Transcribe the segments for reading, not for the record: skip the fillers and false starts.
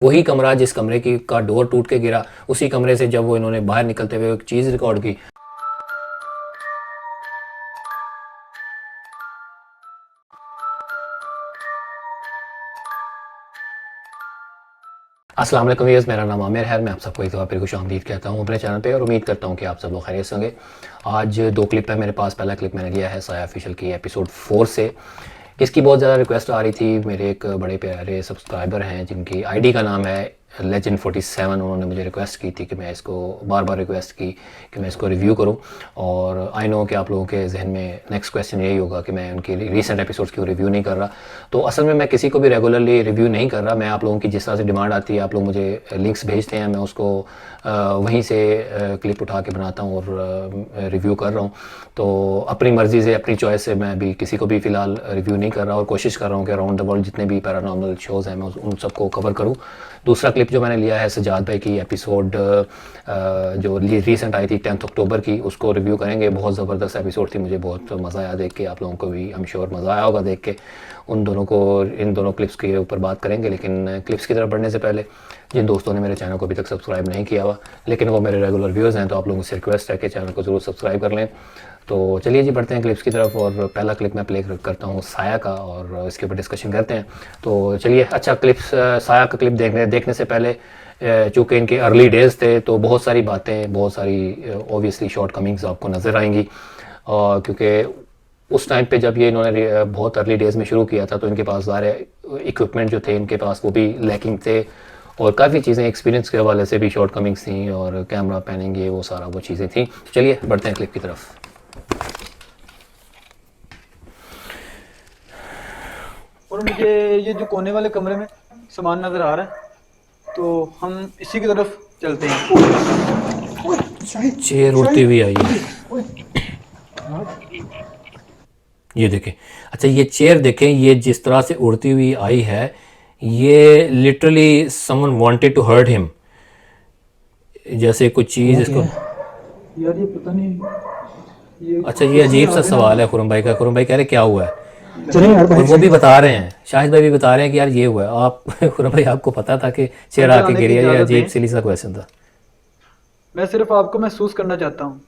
वही कमरा जिस कमरे की का डोर टूट के गिरा, उसी कमरे से जब वो इन्होंने बाहर निकलते हुए एक चीज़ रिकॉर्ड की। अस्सलाम वालेकुम व्यूअर्स, मेरा नाम आमिर है। मैं आप सबको एक दफ़ा फिर खुशामदीद कहता हूँ अपने चैनल पे और उम्मीद करता हूँ कि आप सब लोग खैरियत से होंगे। आज दो क्लिप है मेरे पास। पहला क्लिप मैंने लिया है साया ऑफिशियल की एपिसोड 4 से। इसकी बहुत ज़्यादा रिक्वेस्ट आ रही थी। मेरे एक बड़े प्यारे सब्सक्राइबर हैं जिनकी आईडी का नाम है लेजेंड 47। उन्होंने मुझे रिक्वेस्ट की थी कि मैं इसको बार बार रिक्वेस्ट की कि मैं इसको रिव्यू करूं। और आई नो कि आप लोगों के जहन में नेक्स्ट क्वेश्चन यही होगा कि मैं उनकी रीसेंट एपिसोड्स की रिव्यू नहीं कर रहा। तो असल में मैं किसी को भी रेगुलरली रिव्यू नहीं कर रहा। मैं आप लोगों की जिस तरह से डिमांड आती है, आप लोग मुझे लिंक्स भेजते हैं, मैं उसको वहीं से क्लिप उठा के बनाता हूँ और रिव्यू कर रहा हूँ। तो अपनी मर्ज़ी से, अपनी चॉइस से मैं अभी किसी को भी फ़िलहाल रिव्यू नहीं कर रहा और कोशिश कर रहा हूँ कि अराउंड द वर्ल्ड जितने भी पैरानॉर्मल शोज़ हैं मैं उन सबको कवर करूँ। दूसरा क्लिप जो मैंने लिया है सजाद भाई की एपिसोड जो रीसेंट आई थी 10 अक्टूबर की, उसको रिव्यू करेंगे। बहुत ज़बरदस्त एपिसोड थी, मुझे बहुत मज़ा आया देख के। आप लोगों को भी आई एम श्योर मज़ा आया होगा देख के। इन दोनों क्लिप्स के ऊपर बात करेंगे, लेकिन क्लिप्स की तरफ बढ़ने से पहले जिन दोस्तों ने मेरे चैनल को अभी तक सब्सक्राइब नहीं किया हुआ लेकिन वो मेरे रेगुलर व्यूअर्स हैं, तो आप लोगों से रिक्वेस्ट है कि चैनल को ज़रूर सब्सक्राइब कर लें। तो चलिए जी, बढ़ते हैं क्लिप्स की तरफ और पहला क्लिप मैं प्ले करता हूँ साया का और इसके ऊपर डिस्कशन करते हैं। तो चलिए, अच्छा क्लिप्स साया का क्लिप देखने से पहले, चूँकि इनके अर्ली डेज़ थे तो बहुत सारी बातें, बहुत सारी ऑब्वियसली शॉर्ट कमिंग्स आपको नज़र आएंगी। क्योंकि उस टाइम पे जब ये इन्होंने बहुत अर्ली डेज़ में शुरू किया था तो इनके पास सारे इक्विपमेंट जो थे इनके पास वो भी लैकिंग थे और काफ़ी चीज़ें एक्सपीरियंस के हवाले से भी शॉर्ट कमिंग्स थी और कैमरा पैनिंग ये वो सारा वो चीज़ें थी। चलिए बढ़ते हैं क्लिप की तरफ। और मुझे ये जो कोने वाले कमरे में सामान नज़र आ रहा है, तो हम इसी की तरफ चलते हैं। चेयर उड़ती हुई आई है, ये देखें। अच्छा, ये चेयर देखें, ये जिस तरह से उड़ती हुई आई है, ये literally someone wanted to hurt him, जैसे कुछ चीज़ इसको। यार ये पता नहीं अच्छा, ये अजीब सा सवाल है खुरम भाई का। खुरम भाई कह रहे क्या हुआ है, चलें यार भाई। और वो भी बता रहे हैं, शाहिद भाई भी बता रहे हैं कि यार ये हुआ है। आप खुरम भाई, आपको पता था कि चेयर आके गिरी है? ये अजीब सिली सा क्वेश्चन था। मैं सिर्फ आपको महसूस करना चाहता हूँ।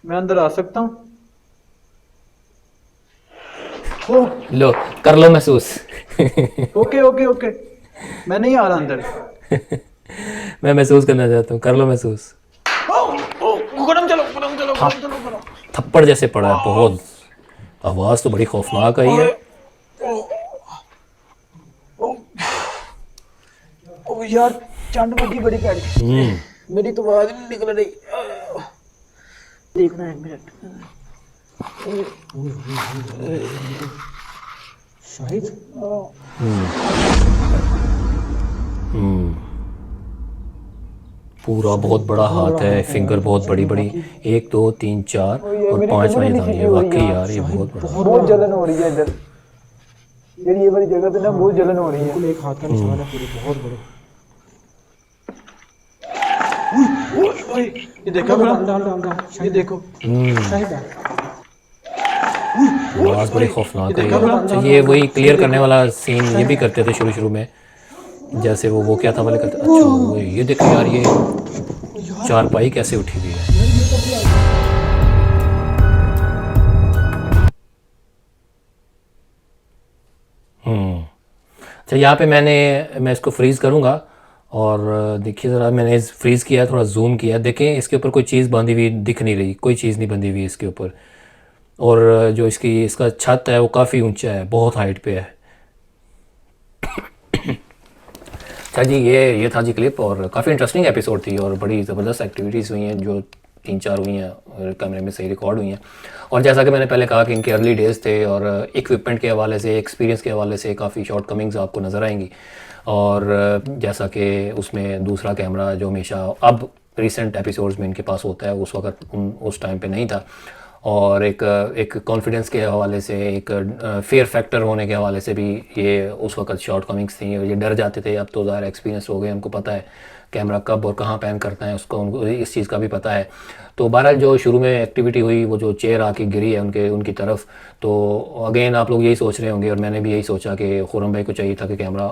मैं अंदर आ सकता हूँ? लो, कर लो महसूस। ओके ओके ओके, मैं नहीं आ रहा अंदर। मैं महसूस करना चाहता हूँ, कर लो महसूस। थप्पड़ जैसे पड़ा है बहुत, आवाज़ तो बड़ी खौफनाक आई है। ओ यार, चंड बड़ी प्यारी। मेरी तो आवाज नहीं निकल रही। देखना है मिनट। शाहिद। पूरा बहुत बड़ा हाथ है, फिंगर बहुत बड़ी बड़ी, 1 2 3 4 और 5 में दानी है। वाकई यार ये बहुत बड़ा। बहुत जलन हो रही है इधर यार, ये वाली जगह पे ना बहुत जलन हो रही है। एक हाथ का निशान है पूरे, बहुत बड़े। ये देखो, ये देखो। आवाज़ बड़ी खौफनाक है। ये वही क्लियर करने वाला सीन ये भी करते थे शुरू में, जैसे वो क्या था वाले करते। अच्छा, वो ये देखो यार, ये चारपाई कैसे उठी हुई है। अच्छा, यहाँ पे मैं इसको फ्रीज़ करूँगा और देखिए ज़रा, मैंने फ्रीज़ किया, थोड़ा जूम किया, देखें इसके ऊपर कोई चीज़ बंधी हुई दिख नहीं रही, कोई चीज़ नहीं बंधी हुई इसके ऊपर। और जो इसका छत है वो काफ़ी ऊंचा है, बहुत हाइट पे है। अच्छा जी, ये था जी क्लिप और काफ़ी इंटरेस्टिंग एपिसोड थी और बड़ी ज़बरदस्त एक्टिविटीज़ हुई हैं जो 3-4 हुई हैं और कैमरे में सही रिकॉर्ड हुई हैं। और जैसा कि मैंने पहले कहा कि इनके अर्ली डेज़ थे और इक्विपमेंट के हवाले से, एक्सपीरियंस के हवाले से काफ़ी शॉर्ट कमिंग्स आपको नज़र आएंगी। और जैसा कि उसमें दूसरा कैमरा जो हमेशा अब रिसेंट एपिसोड्स में इनके पास होता है, उस वक्त उस टाइम पे नहीं था। और एक कॉन्फिडेंस के हवाले से, एक फेयर फैक्टर होने के हवाले से भी ये उस वक्त शॉर्ट कमिंग्स थी और ये डर जाते थे। अब तो ज़्यादा एक्सपीरियंस हो गए, उनको पता है कैमरा कब और कहाँ पैन करता है, उसको उनको इस चीज़ का भी पता है। तो बहरहाल जो शुरू में एक्टिविटी हुई, वो जो चेयर आके गिरी है उनकी तरफ, तो अगेन आप लोग यही सोच रहे होंगे और मैंने भी यही सोचा कि खुर्रम भाई को चाहिए था कि कैमरा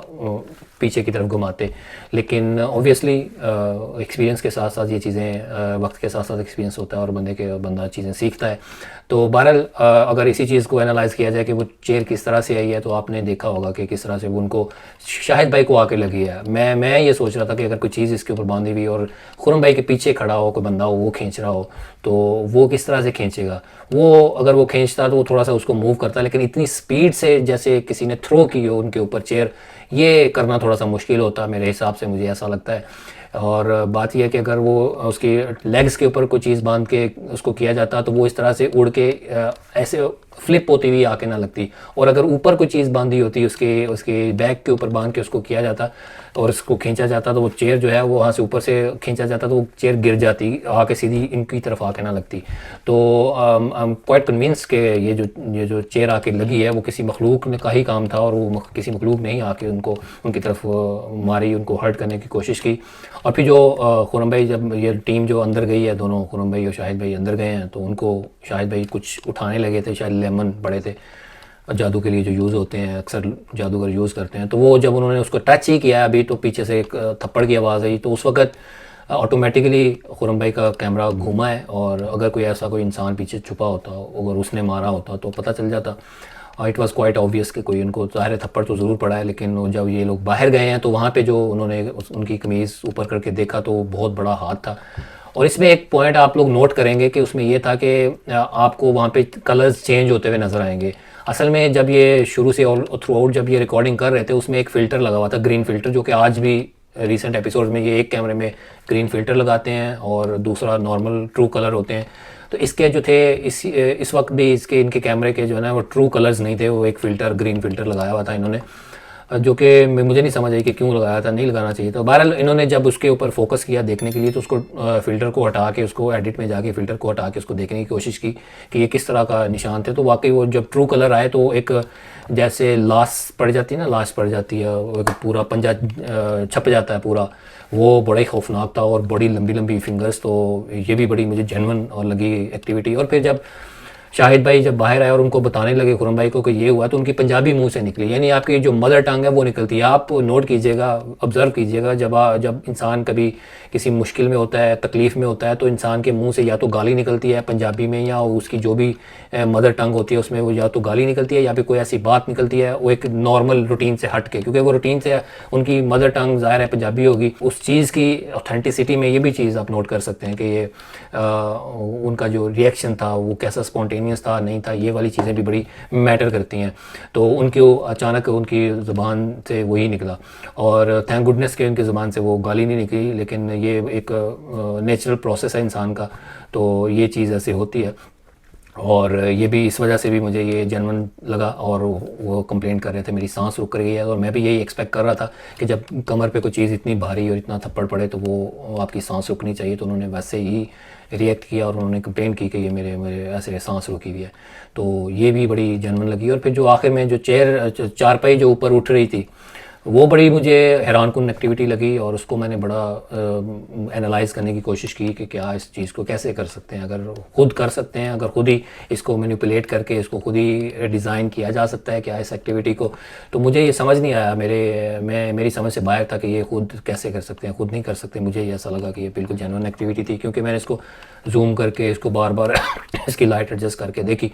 पीछे की तरफ घुमाते, लेकिन ऑब्वियसली एक्सपीरियंस के साथ साथ ये चीज़ें, वक्त के साथ साथ एक्सपीरियंस होता है और बंदा चीज़ें सीखता है। तो बहरहाल अगर इसी चीज़ को एनालाइज़ किया जाए कि वो चेयर किस तरह से आई है, तो आपने देखा होगा कि किस तरह से वो उनको शाहिद भाई को आके लगी है। मैं ये सोच रहा था कि अगर कोई चीज़ इसके ऊपर बांधी हुई और खुर्रम भाई के पीछे खड़ा हो कोई बंदा हो, वो खींच रहा हो, तो वो किस तरह से खींचेगा। वो अगर वो खींचता तो वो थोड़ा सा उसको मूव करता, लेकिन इतनी स्पीड से जैसे किसी ने थ्रो की हो उनके ऊपर चेयर, ये करना थोड़ा सा मुश्किल होता मेरे हिसाब से, मुझे ऐसा लगता है। और बात यह है कि अगर वो उसकी लेग्स के ऊपर कोई चीज़ बांध के उसको किया जाता तो वो इस तरह से उड़ के ऐसे फ्लिप होती हुई आके ना लगती, और अगर ऊपर कोई चीज़ बांधी होती उसके बैक के ऊपर बांध के उसको किया जाता और उसको खींचा जाता, तो वो चेयर जो है वो वहाँ से ऊपर से खींचा जाता तो वो चेयर गिर जाती, आके सीधी इनकी तरफ आके ना लगती। तो आई एम क्वाइट कन्विंस कि ये जो चेयर आके लगी है वो किसी मखलूक ने का ही काम था, और वो किसी मखलूक ने ही आके उनकी तरफ मारी, उनको हर्ट करने की कोशिश की। और फिर जो खुर्रम भाई, जब ये टीम जो अंदर गई है, दोनों खुर्रम भाई और शाहिद भाई अंदर गए हैं, तो उनको शाहिद भाई कुछ उठाने लगे थे, शायद लेमन बड़े थे जादू के लिए जो यूज़ होते हैं, अक्सर जादूगर यूज़ करते हैं। तो वो जब उन्होंने उसको टच ही किया अभी, तो पीछे से एक थप्पड़ की आवाज़ आई, तो उस वक्त ऑटोमेटिकली खुर्रम भाई का कैमरा घूमा है, और अगर कोई ऐसा कोई इंसान पीछे छुपा होता, अगर उसने मारा होता तो पता चल जाता। इट वाज़ क्वाइट ऑब्वियस कि कोई उनको ज़ाहिर थप्पड़ तो ज़रूर पड़ा है, लेकिन जब ये लोग बाहर गए हैं तो वहाँ पे जो उन्होंने उनकी कमीज़ ऊपर करके देखा तो बहुत बड़ा हाथ था। और इसमें एक पॉइंट आप लोग नोट करेंगे कि उसमें ये था कि आपको वहाँ पे कलर्स चेंज होते हुए नज़र आएंगे। असल में जब ये शुरू से और थ्रू आउट जब ये रिकॉर्डिंग कर रहे थे, उसमें एक फ़िल्टर लगा हुआ था, ग्रीन फ़िल्टर, जो कि आज भी रिसेंट एपिसोड में ये एक कैमरे में ग्रीन फ़िल्टर लगाते हैं और दूसरा नॉर्मल ट्रू कलर होते हैं। तो इसके जो थे इस वक्त भी इनके कैमरे के जो है ना वो ट्रू कलर्स नहीं थे, वो एक फ़िल्टर, ग्रीन फ़िल्टर लगाया हुआ था इन्होंने, जो कि मुझे नहीं समझ आई कि क्यों लगाया था, नहीं लगाना चाहिए। तो बहरहाल इन्होंने जब उसके ऊपर फोकस किया देखने के लिए, तो उसको फ़िल्टर को हटा के, उसको एडिट में जाके फ़िल्टर को हटा के उसको देखने की कोशिश की कि ये किस तरह का निशान थे। तो वाकई वो जब ट्रू कलर आए तो एक जैसे लाश पड़ जाती है ना, लाश पड़ जाती है, एक पूरा पंजा छप जाता है पूरा, वो बड़ा ही खौफनाक था और बड़ी लंबी लंबी फिंगर्स। तो ये भी बड़ी मुझे जेन्युइन और लगी एक्टिविटी। और फिर जब शाहिद भाई जब बाहर आए और उनको बताने लगे खुर्रम भाई को कि ये हुआ, तो उनकी पंजाबी मुंह से निकली, यानी आपकी जो मदर टंग है वो निकलती है। आप नोट कीजिएगा, ऑब्ज़र्व कीजिएगा, जब इंसान कभी किसी मुश्किल में होता है, तकलीफ़ में होता है, तो इंसान के मुंह से या तो गाली निकलती है पंजाबी में, या उसकी जो भी मदर टंग होती है उसमें वो या तो गाली निकलती है या फिर कोई ऐसी बात निकलती है वो एक नॉर्मल रूटीन से हट के, क्योंकि वो रूटीन से उनकी मदर टंग ज़ाहिर है पंजाबी होगी। उस चीज़ की ऑथेंटिसिटी में ये भी चीज़ आप नोट कर सकते हैं कि ये उनका जो रिएक्शन था वो कैसा स्पॉन्टेनियस था, नहीं था, ये वाली चीज़ें भी बड़ी मैटर करती हैं। तो उनकी अचानक उनकी ज़ुबान से वही निकला, और थैंक गुडनेस के उनकी ज़ुबान से वो गाली नहीं निकली, लेकिन ये एक नेचुरल प्रोसेस है इंसान का, तो ये चीज़ ऐसे होती है। और ये भी इस वजह से भी मुझे ये जेन्युइन लगा, और वो कंप्लेंट कर रहे थे मेरी सांस रुक रही है, और मैं भी यही एक्सपेक्ट कर रहा था कि जब कमर पे कोई चीज़ इतनी भारी और इतना थप्पड़ पड़े तो वो आपकी सांस रुकनी चाहिए। तो उन्होंने वैसे ही रिएक्ट किया और उन्होंने कंप्लेंट की कि ये मेरे ऐसे सांस रुकी हुई है। तो ये भी बड़ी जेन्युइन लगी। और फिर जो आखिर में जो चारपाई जो ऊपर उठ रही थी, वो बड़ी मुझे हैरानकुन एक्टिविटी लगी, और उसको मैंने बड़ा एनालाइज़ करने की कोशिश की कि क्या इस चीज़ को कैसे कर सकते हैं, अगर खुद कर सकते हैं, अगर खुद ही इसको मैनिपुलेट करके इसको खुद ही डिज़ाइन किया जा सकता है क्या इस एक्टिविटी को। तो मुझे ये समझ नहीं आया, मेरी समझ से बाहर था कि ये खुद कैसे कर सकते हैं, खुद नहीं कर सकते। मुझे ये ऐसा लगा कि ये बिल्कुल जेन्युइन एक्टिविटी थी, क्योंकि मैंने इसको जूम करके इसको बार बार इसकी लाइट एडजस्ट करके देखी,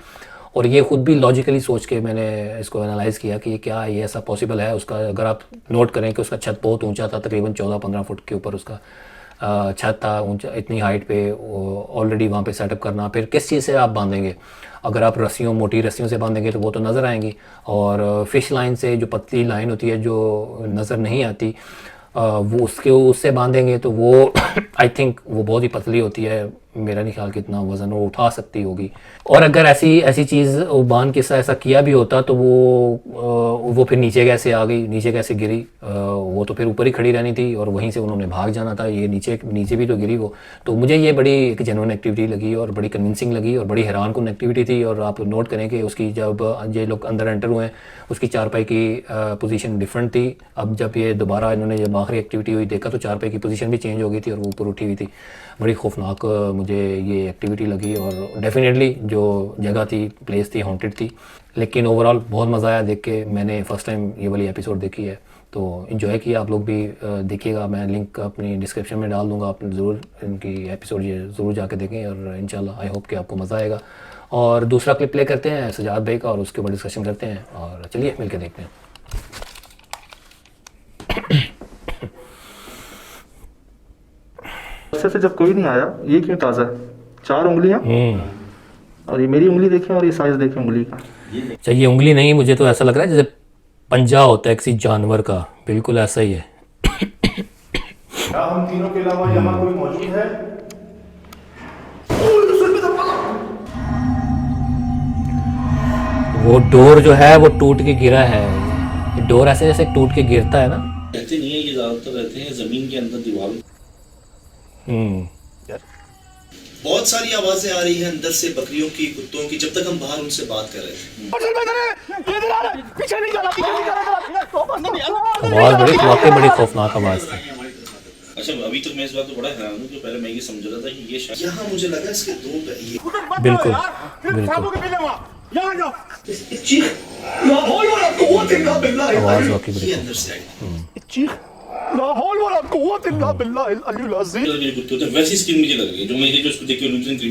और ये खुद भी लॉजिकली सोच के मैंने इसको एनालाइज़ किया कि क्या ये ऐसा पॉसिबल है। उसका अगर आप नोट करें कि उसका छत बहुत ऊंचा था, तकरीबन 14-15 फुट के ऊपर उसका छत था, ऊंचा, इतनी हाइट पे ऑलरेडी वहाँ पे सेटअप करना। फिर किस चीज़ से आप बांधेंगे, अगर आप मोटी रस्सियों से बांधेंगे तो वो तो नज़र आएंगी, और फिश लाइन से जो पतली लाइन होती है जो नज़र नहीं आती, वो उससे बांधेंगे तो वो आई थिंक वो बहुत ही पतली होती है, मेरा नहीं ख्याल कितना वज़न वो उठा सकती होगी। और अगर ऐसी चीज़ बांध के ऐसा किया भी होता तो वो फिर नीचे कैसे आ गई, नीचे कैसे गिरी, वो तो फिर ऊपर ही खड़ी रहनी थी और वहीं से उन्होंने भाग जाना था, ये नीचे नीचे भी तो गिरी वो। तो मुझे ये बड़ी एक जेन्युइन एक्टिविटी लगी और बड़ी कन्विंसिंग लगी और बड़ी हैरान कुन एक्टिविटी थी। और आप नोट करें कि उसकी जब ये लोग अंदर एंटर हुए हैं उसकी चारपाई की पोजीशन डिफरेंट थी। अब जब ये दोबारा इन्होंने जब आखिरी एक्टिविटी हुई देखा तो चारपाई की पोजीशन भी चेंज हो गई थी और वो ऊपर उठी हुई थी। बड़ी खौफनाक मुझे ये एक्टिविटी लगी और डेफिनेटली जो जगह थी, प्लेस थी, हॉन्टेड थी। लेकिन ओवरऑल बहुत मज़ा आया देख के। मैंने फ़र्स्ट टाइम ये वाली एपिसोड देखी है तो इन्जॉय किया। आप लोग भी देखिएगा, मैं लिंक अपनी डिस्क्रिप्शन में डाल दूँगा, आप ज़रूर इनकी एपिसोड ये ज़रूर जाके देखें और इंशाल्लाह आई होप कि आपको मज़ा आएगा। और दूसरा क्लिप प्ले करते हैं सजाद भाई का और उसके ऊपर डिस्कशन करते हैं और चलिए मिल के देखते हैं। से जब कोई नहीं आया, ये क्यों ताज़ा है? 4 उंगलियां और ये मेरी उंगली देखें और ये साइज देखें उंगली का। अच्छा ये उंगली नहीं, मुझे तो ऐसा लग रहा है जैसे पंजा होता है किसी जानवर का, बिल्कुल ऐसा ही है। क्या हम तीनों के अलावा यहाँ कोई मौजूद है? वो डोर जो है वो टूट के गिरा है। डोर ऐसे जैसे टूट के गिरता है ना। रहते नहीं है, ये ज्यादातर रहते हैं जमीन के अंदर दीवार। बहुत सारी आवाजें आ रही हैं अंदर से, बकरियों की, कुत्तों की, जब तक हम बाहर उनसे बात कर रहे थे। आवाज़ बड़ी वाकई बड़ी खौफनाक आवाज़ थी। अच्छा अभी तक मैं इस बात को बड़ा हैरान हूँ कि पहले मैं ये समझ रहा था कि ये शायद यहाँ मुझे लगा इसके 2 ये बिल्कुल आवाज़ वाकई बड़ी अंदर से आई। मेरे कुत्ते होते हैं वैसी स्किन मुझे लग रही है जो मैं जो उसको देख के लूटन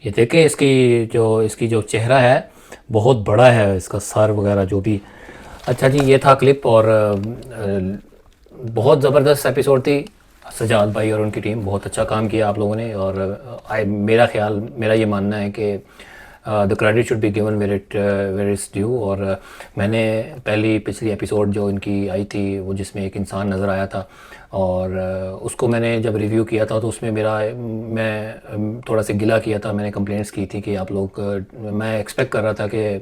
ये देखें इसकी जो चेहरा है बहुत बड़ा है, इसका सर वगैरह जो भी। अच्छा जी ये था क्लिप और बहुत ज़बरदस्त एपिसोड थी। सजाद भाई और उनकी टीम बहुत अच्छा काम किया आप लोगों ने और मेरा ये मानना है कि the credit should be given where it's due. और मैंने पिछली एपिसोड जो इनकी आई थी वो जिसमें एक इंसान नज़र आया था और उसको मैंने जब रिव्यू किया था तो उसमें मैं थोड़ा सा गिला किया था, मैंने कंप्लेंट्स की थी कि आप लोग मैं एक्सपेक्ट कर रहा था कि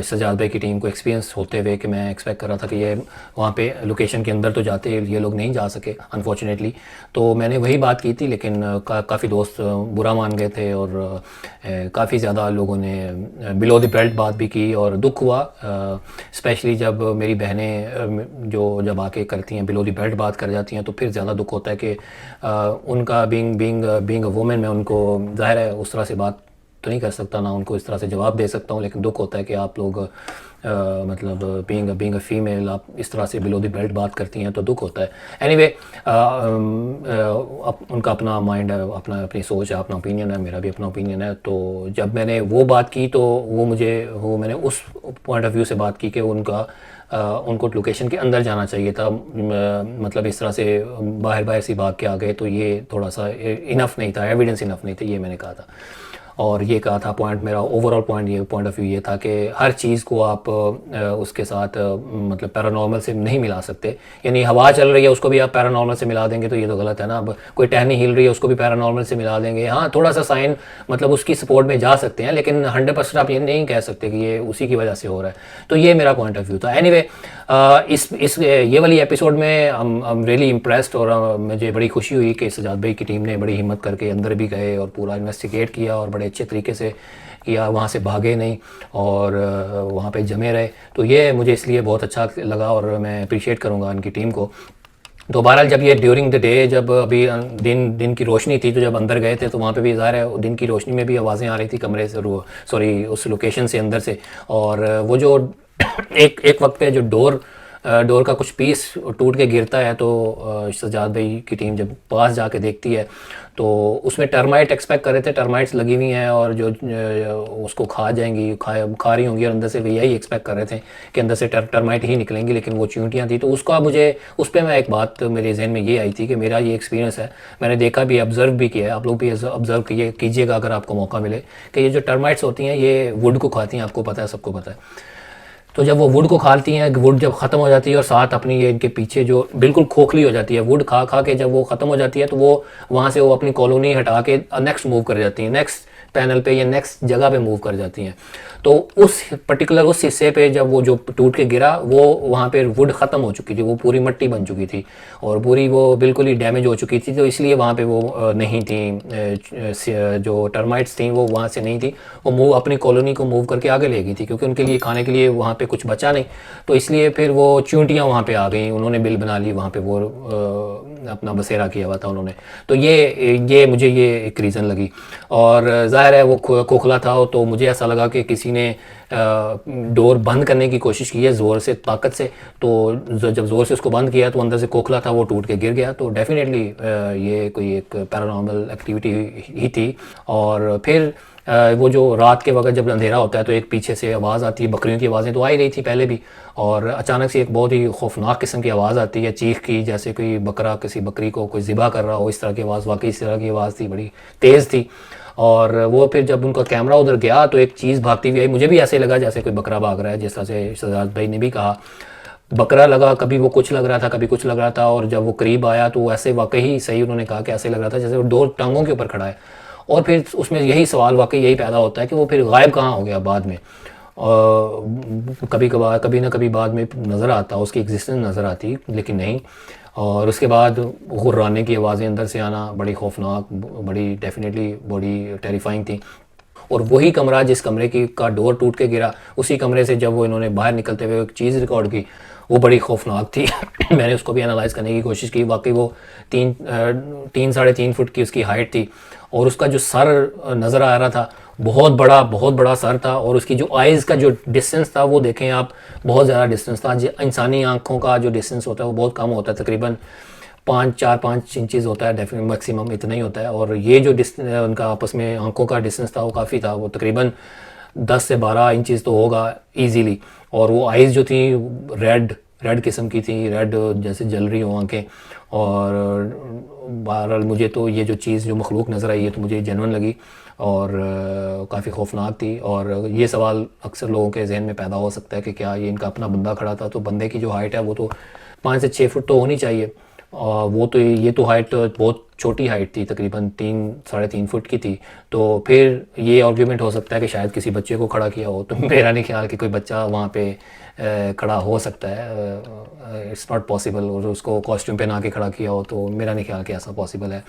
सजाद भाई की टीम को एक्सपीरियंस होते हुए कि मैं एक्सपेक्ट कर रहा था कि ये वहाँ पे लोकेशन के अंदर तो जाते, ये लोग नहीं जा सके अनफॉर्चुनेटली। तो मैंने वही बात की थी लेकिन काफ़ी दोस्त बुरा मान गए थे और काफ़ी ज़्यादा लोगों ने बिलो द बेल्ट बात भी की और दुख हुआ स्पेशली जब मेरी बहनें जब आके करती हैं बिलो द बेल्ट बात कर जाती हैं तो फिर ज़्यादा दुख होता है कि उनका बीइंग अ वुमेन मैं उनको ज़ाहिर है उस तरह से बात तो नहीं कर सकता, ना उनको इस तरह से जवाब दे सकता हूँ, लेकिन दुख होता है कि आप लोग मतलब बीइंग अ फीमेल आप इस तरह से बिलो द बेल्ट बात करती हैं तो दुख होता है। एनीवे उनका अपना माइंड है, अपनी सोच है, अपना ओपिनियन है, मेरा भी अपना ओपिनियन है। तो जब मैंने वो बात की तो मैंने उस पॉइंट ऑफ व्यू से बात की कि उनको लोकेशन के अंदर जाना चाहिए था, मतलब इस तरह से बाहर से भाग के आ गए तो ये थोड़ा सा इनफ नहीं था, एविडेंस इनफ नहीं था, ये मैंने कहा था। और ये कहा था पॉइंट मेरा ओवरऑल पॉइंट ऑफ व्यू ये था कि हर चीज़ को आप उसके साथ मतलब पैरानॉर्मल से नहीं मिला सकते। यानी हवा चल रही है उसको भी आप पैरानॉर्मल से मिला देंगे तो ये तो गलत है ना। अब कोई टहनी हिल रही है उसको भी पैरानॉर्मल से मिला देंगे, हाँ थोड़ा सा साइन मतलब उसकी सपोर्ट में जा सकते हैं, लेकिन 100% आप ये नहीं कह सकते कि ये उसी की वजह से हो रहा है। तो ये मेरा पॉइंट ऑफ व्यू था। एनीवे ये वाली एपिसोड में आई एम रियली इम्प्रेस्ड और मुझे बड़ी खुशी हुई कि सजाद भाई की टीम ने बड़ी हिम्मत करके अंदर भी गए और पूरा इन्वेस्टिगेट किया और बड़े अच्छे तरीके से किया, वहाँ से भागे नहीं और वहाँ पे जमे रहे। तो ये मुझे इसलिए बहुत अच्छा लगा और मैं अप्रिशिएट करूँगा उनकी टीम को। तो बहरहाल जब ये ड्यूरिंग द डे जब अभी दिन की रोशनी थी तो जब अंदर गए थे तो वहाँ पे भी ज़ाहिर है दिन की रोशनी में भी आवाज़ें आ रही थी कमरे से, सॉरी उस लोकेशन से अंदर से। और वो जो एक वक्त पे जो डोर का कुछ पीस टूट के गिरता है तो सजाद भाई की टीम जब पास जाके देखती है तो उसमें टर्माइट एक्सपेक्ट कर रहे थे, टर्माइट्स लगी हुई हैं और जो उसको खा जाएंगी, खा रही होंगी और अंदर से यही एक्सपेक्ट कर रहे थे कि अंदर से टर्माइट ही निकलेंगी, लेकिन वो चींटियाँ थी। तो उसका मुझे उस पर मैं एक बात मेरे जहन में ये आई थी कि मेरा ये एक्सपीरियंस है, मैंने देखा भी, ऑब्ज़र्व भी किया है, आप लोग भी ऑब्ज़र्व कीजिएगा अगर आपको मौका मिले कि ये जो टर्माइट्स होती हैं ये वुड को खाती हैं, आपको पता है, सबको पता है। तो जब वो वुड को खाती हैं, वुड जब ख़त्म हो जाती है और साथ अपनी ये इनके पीछे जो बिल्कुल खोखली हो जाती है, वुड खा खा के जब वो ख़त्म हो जाती है तो वो वहाँ से वो अपनी कॉलोनी हटा के नेक्स्ट मूव कर जाती हैं, नेक्स्ट पैनल पे या नेक्स्ट जगह पे मूव कर जाती हैं। तो उस पर्टिकुलर उस हिस्से पे जब वो जो टूट के गिरा वो वहाँ पे वुड ख़त्म हो चुकी थी, वो पूरी मिट्टी बन चुकी थी और पूरी वो बिल्कुल ही डैमेज हो चुकी थी। तो इसलिए वहाँ पे वो नहीं थी, जो टर्माइट्स थी वो वहाँ से नहीं थी, वो मूव अपनी कॉलोनी को मूव करके आगे ले गई थी क्योंकि उनके लिए खाने के लिए वहाँ पे कुछ बचा नहीं। तो इसलिए फिर वो चींटियाँ वहाँ पे आ गई, उन्होंने बिल बना ली वहाँ पे, वो अपना बसेरा किया हुआ था उन्होंने। तो ये मुझे ये एक रीज़न लगी। और ज़ाहिर है वो खोखला था तो मुझे ऐसा लगा कि किसी ने डोर बंद करने की कोशिश की है ज़ोर से, ताकत से। तो जब ज़ोर से उसको बंद किया तो अंदर से खोखला था, वो टूट के गिर गया। तो डेफिनेटली ये कोई एक पैरानॉर्मल एक्टिविटी ही थी। और फिर वो जो रात के वक्त जब अंधेरा होता है तो एक पीछे से आवाज़ आती है, बकरियों की आवाज़ें तो आ ही रही थी पहले भी, और अचानक से एक बहुत ही खौफनाक किस्म की आवाज़ आती है, चीख की, जैसे कोई बकरा किसी बकरी को कोई ज़िबा कर रहा हो, इस तरह की आवाज़, वाकई इस तरह की आवाज़ थी, बड़ी तेज़ थी। और वो फिर जब उनका कैमरा उधर गया तो एक चीज़ भागती हुई आई, मुझे भी ऐसे लगा जैसे कोई बकरा भाग रहा है, जिस तरह से शहजाद भाई ने भी कहा बकरा लगा, कभी वो कुछ लग रहा था, कभी कुछ लग रहा था। और जब वो करीब आया तो ऐसे वाकई सही उन्होंने कहा कि ऐसे लग रहा था जैसे वो दो टांगों के ऊपर खड़ा है। और फिर उसमें यही सवाल वाकई यही पैदा होता है कि वो फिर गायब कहाँ हो गया बाद में। कभी ना कभी बाद में नज़र आता, उसकी एग्जिस्टेंस नज़र आती, लेकिन नहीं। और उसके बाद गुर्राने की आवाज़ें अंदर से आना बड़ी खौफनाक, बड़ी डेफिनेटली बड़ी टेरिफाइंग थी। और वही कमरा जिस कमरे की का डोर टूट के गिरा, उसी कमरे से जब वो इन्होंने बाहर निकलते हुए एक चीज़ रिकॉर्ड की, वो बड़ी खौफनाक थी। मैंने उसको भी एनालाइज करने की कोशिश की। वाकई वो 3-3.5 फुट की उसकी हाइट थी और उसका जो सर नज़र आ रहा था बहुत बड़ा सर था। और उसकी जो आइज़ का जो डिस्टेंस था वो देखें आप, बहुत ज़्यादा डिस्टेंस था। इंसानी आँखों का जो डिस्टेंस होता है वो बहुत कम होता है, तकरीबन 4-5 इंचज़ होता है, डेफिनेट मैक्सिमम इतना ही होता है। और ये जो उनका आपस में आंखों का डिस्टेंस था वो काफ़ी था, वो तकरीबन 10 से 12 इंचज़ तो होगा ईजीली। और वो आइज़ जो थी रेड किस्म की थी, रेड जैसे जल रही हो आँखें। और बहरहाल मुझे तो ये जो चीज़ जो मखलूक नज़र आई है तो मुझे जेन्युइन लगी और काफ़ी खौफनाक थी। और ये सवाल अक्सर लोगों के जहन में पैदा हो सकता है कि क्या ये इनका अपना बंदा खड़ा था? तो बंदे की जो हाइट है वो तो 5 से 6 फुट तो होनी चाहिए। वो तो ये तो हाइट बहुत छोटी हाइट थी, तकरीबन 3-3.5 फुट की थी। तो फिर ये आर्ग्यूमेंट हो सकता है कि शायद किसी बच्चे को खड़ा किया हो। तो मेरा नहीं ख्याल कि कोई बच्चा वहाँ पे खड़ा हो सकता है, इट्स नॉट पॉसिबल। और उसको कॉस्ट्यूम पहना के खड़ा किया हो तो मेरा नहीं ख्याल कि ऐसा पॉसिबल है।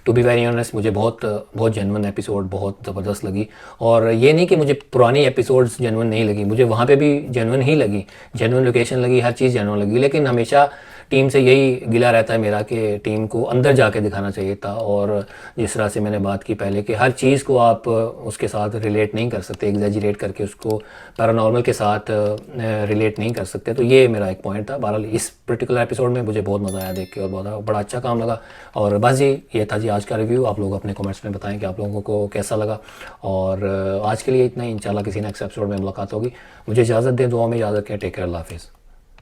टू बी वेरी ऑनेस्ट मुझे बहुत जेन्युइन एपिसोड बहुत ज़बरदस्त लगी। और ये नहीं कि मुझे पुरानी एपिसोड्स जेन्युइन नहीं लगी, मुझे वहाँ पे भी जेन्युइन ही लगी, जेन्युइन लोकेशन लगी, हर चीज़ जेन्युइन लगी। लेकिन हमेशा टीम से यही गिला रहता है मेरा कि टीम को अंदर जाके दिखाना चाहिए था। और जिस तरह से मैंने बात की पहले कि हर चीज़ को आप उसके साथ रिलेट नहीं कर सकते, एग्जैजरेट करके उसको पैरानॉर्मल के साथ रिलेट नहीं कर सकते। तो ये मेरा एक पॉइंट था। बहरहाल इस पर्टिकुलर एपिसोड में मुझे बहुत मज़ा आया देख के और बड़ा अच्छा काम लगा। और बस ये था जी आज का रिव्यू। आप लोग अपने कमेंट्स में बताएं कि आप लोगों को कैसा लगा। और आज के लिए इतना ही, इंशाल्लाह किसी नेक्स्ट एपिसोड में मुलाकात होगी। मुझे इजाज़त दें, दुआ में इजाज़त के, टेक केयर, अल्लाह हाफिज़।